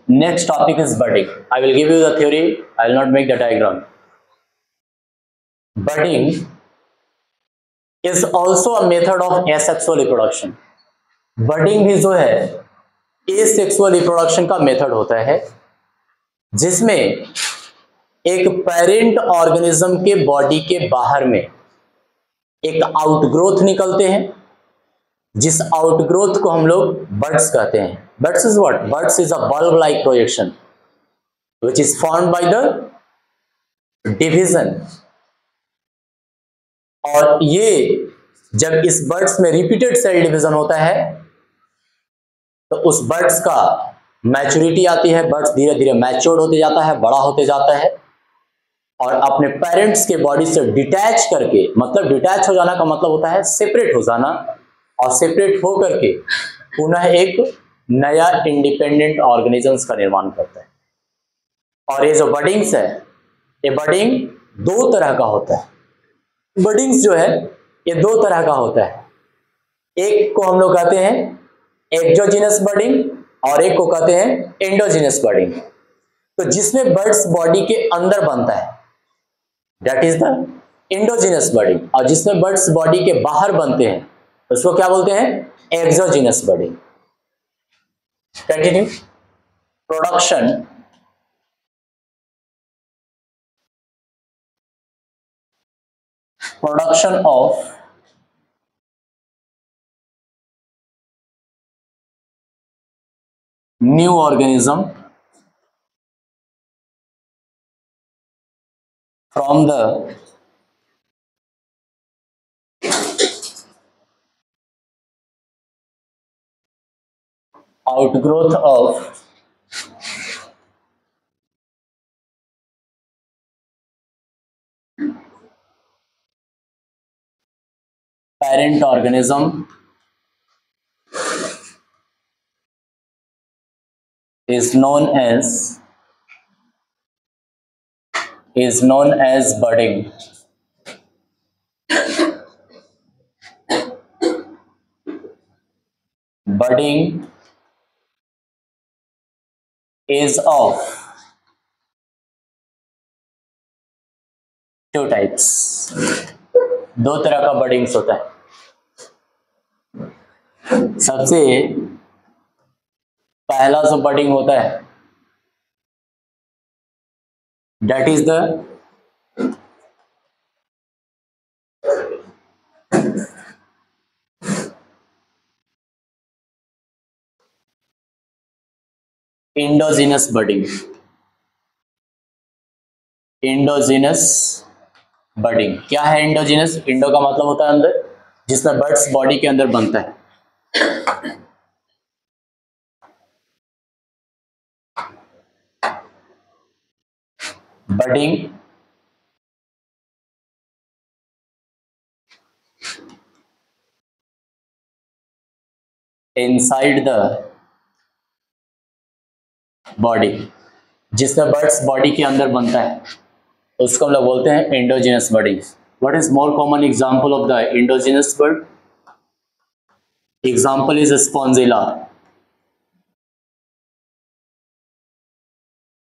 Next topic is budding. I will give you the theory. I will not make the diagram. Budding is also a method of asexual reproduction. Budding भी जो है asexual reproduction का method होता है, जिसमें एक parent organism के body के बाहर में एक आउटग्रोथ निकलते हैं, जिस आउटग्रोथ को हम लोग बड्स कहते हैं. Buds is what? Buds is a bulb like projection which is formed by the division. और ये जब इस बर्ड्स में रिपीटेड सेल डिवीजन होता है तो उस बर्ड्स का मैच्योरिटी आती है, बर्ड्स धीरे धीरे मैच्योर्ड होते जाता है, बड़ा होते जाता है और अपने पेरेंट्स के बॉडी से डिटैच करके, मतलब डिटैच हो जाना का मतलब होता है सेपरेट हो जाना, और सेपरेट हो करके पुनः एक नया इंडिपेंडेंट ऑर्गेनिजम्स का निर्माण करता है. और ये जो बडिंग्स है, ये बडिंग दो तरह का होता है. बडिंग्स जो है ये दो तरह का होता है. एक को हम लोग कहते हैं एक्सोजीनस बडिंग और एक को कहते हैं एंडोजीनस बडिंग. तो जिसमें बर्ड्स बॉडी के अंदर बनता है that is the indigenous budding, और जिसमें बर्ड्स बॉडी के बाहर बनते हैं उसको क्या बोलते हैं? Exogenous budding. Continue. Production of new organism from the outgrowth of parent organism is known as budding. Budding is of two types. दो तरह का बडिंग्स होता है। सबसे पहला जो बडिंग होता है that is the endogenous budding. endogenous budding क्या है? endogenous, इंडो का मतलब होता है अंदर, जिसमें बर्ड्स बॉडी के अंदर बनता है। budding inside the बॉडी, जिसमें बर्ड्स बॉडी के अंदर बनता है उसको हम लोग बोलते हैं endogenous budding. What is more common example of the endogenous bird? Example is Spongilla.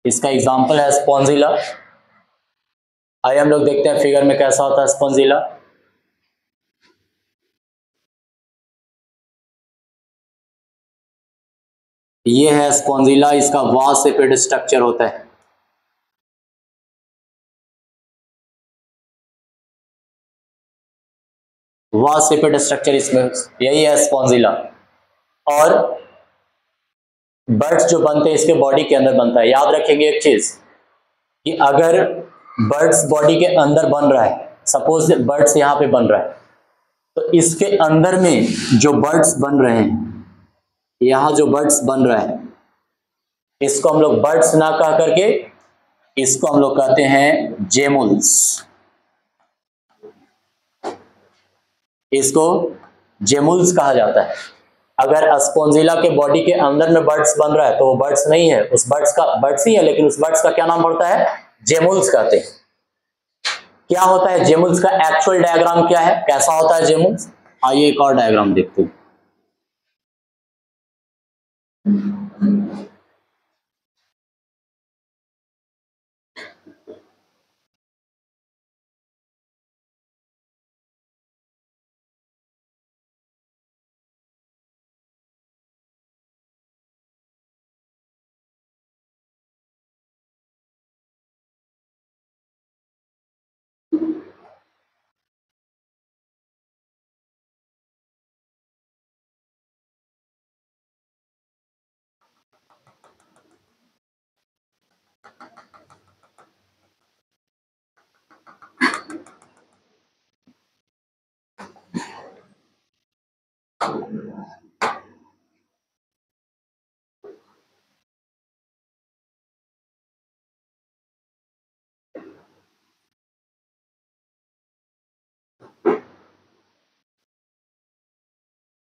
इसका एग्जांपल है स्पॉन्जिला। आइए हम लोग देखते हैं फिगर में कैसा होता है स्पॉन्जिला। ये है स्पॉन्जिला, इसका वासेपिड स्ट्रक्चर होता है। वासेपिड स्ट्रक्चर इसमें यही है स्पॉन्जिला। और बर्ड्स जो बनते हैं इसके बॉडी के अंदर बनता है। याद रखेंगे एक चीज कि अगर बर्ड्स बॉडी के अंदर बन रहा है, सपोज बर्ड्स यहां पे बन रहा है, तो इसके अंदर में जो बर्ड्स बन रहे हैं, यहां जो बर्ड्स बन रहा है, इसको हम लोग बर्ड्स ना कह करके इसको हम लोग कहते हैं जेमुल्स। इसको जेमुल्स कहा जाता है। अगर स्पॉन्जिला के बॉडी के अंदर में बर्ड्स बन रहा है तो वो बर्ड्स नहीं है, उस बर्ड्स का बर्ड्स ही है, लेकिन उस बर्ड्स का क्या नाम पड़ता है? जेमुल्स कहते हैं। क्या होता है जेमुल्स का एक्चुअल डायग्राम क्या है, कैसा होता है जेमुल्स? आइए एक और डायग्राम देखते हैं।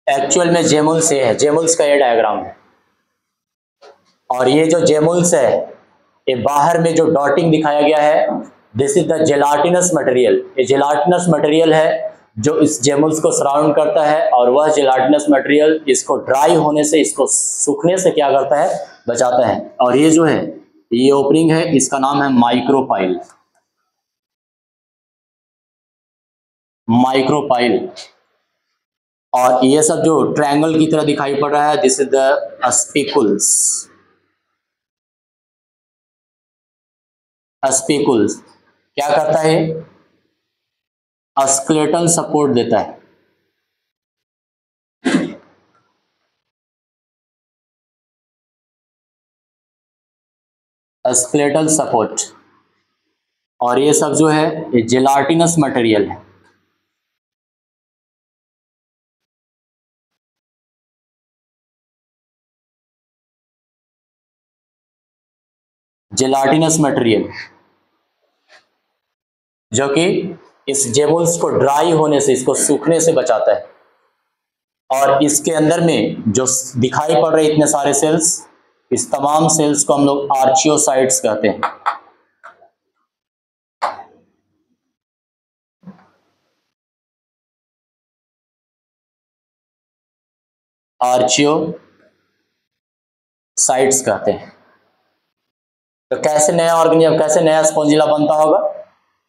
एक्चुअल में जेमुल्स ये है, जेमुल्स का ये डायग्राम है। और ये जो जेमुल्स है, ये बाहर में जो डॉटिंग दिखाया गया है, दिस इज द जेलाटिनस मटेरियल। ये जेलाटिनस मटेरियल है जो इस जेमुल्स को सराउंड करता है, और वह जेलाटिनस मटेरियल इसको ड्राई होने से, इसको सूखने से क्या करता है? बचाता है। और ये जो है, ये ओपनिंग है, इसका नाम है माइक्रोपाइल। माइक्रोपाइल, और ये सब जो ट्रायंगल की तरह दिखाई पड़ रहा है, दिस इज द स्पिकुल्स। स्पिकुल्स क्या करता है? स्केलेटल सपोर्ट देता है। स्केलेटल सपोर्ट, और ये सब जो है ये जेलाटिनस मटेरियल है। जेलाटिनस मटेरियल जो कि इस जेमुल्स को ड्राई होने से, इसको सूखने से बचाता है। और इसके अंदर में जो दिखाई पड़ रहे इतने सारे सेल्स, इस तमाम सेल्स को हम लोग आर्चियोसाइट्स कहते हैं। आर्चियोसाइट्स कहते हैं। तो कैसे नया ऑर्गेनिज्म, कैसे नया स्पॉन्जिला बनता होगा?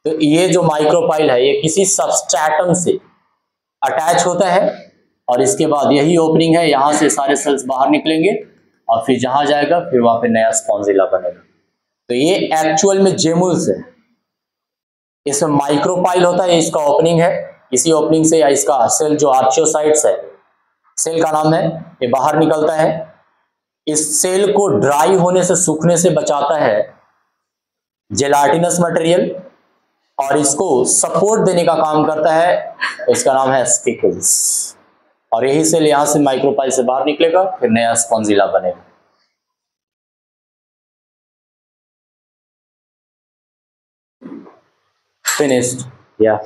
तो ये जो माइक्रोपाइल है, ये किसी सबस्ट्रैटम से अटैच होता है, और इसके बाद यही ओपनिंग है, यहां से सारे सेल्स बाहर निकलेंगे और फिर जहां जाएगा फिर वहां पे नया स्पॉन्जिला बनेगा। तो ये एक्चुअल में जेमुल्स है। इसमें माइक्रोपाइल होता है, इसका ओपनिंग है, इसी ओपनिंग से या इसका सेल जो आर्चियोसाइट्स है, सेल का नाम है, ये बाहर निकलता है। इस सेल को ड्राई होने से, सूखने से बचाता है जेलाटिनस मटेरियल, और इसको सपोर्ट देने का काम करता है, इसका नाम है स्पिकल्स। और यही सेल यहां से माइक्रोपाइल से बाहर निकलेगा, फिर नया स्पॉन्जिला बनेगा। फिनिश्ड, या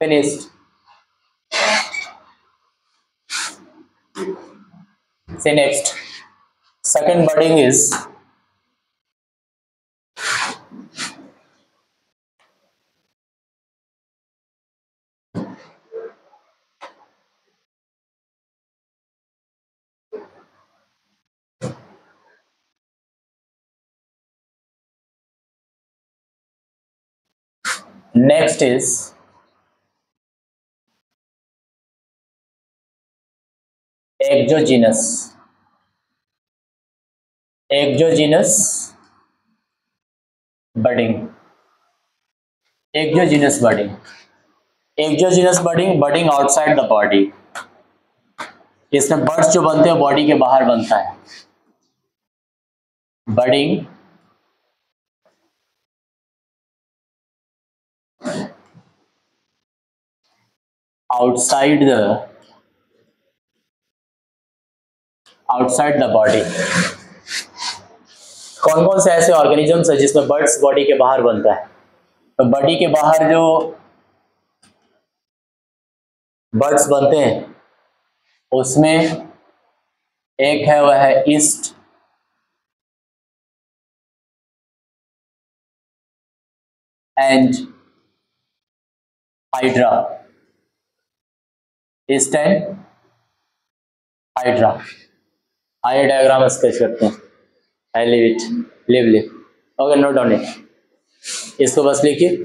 finished. Say next. Second budding is next is exogenous. Exogenous budding. Exogenous budding. Exogenous budding, budding outside the body. इसमें बर्ड्स जो बनते हैं बॉडी के बाहर बनता है। Budding outside the body। कौन कौन से ऐसे ऑर्गेनिजम्स है जिसमें बर्ड्स बॉडी के बाहर बनता है? तो बॉडी के बाहर जो बर्ड्स बनते हैं उसमें एक है वह है east and hydra. East and hydra. आइए डायग्राम स्केच करते हैं। I leave it, live okay, note down it. इसको बस लिखिए।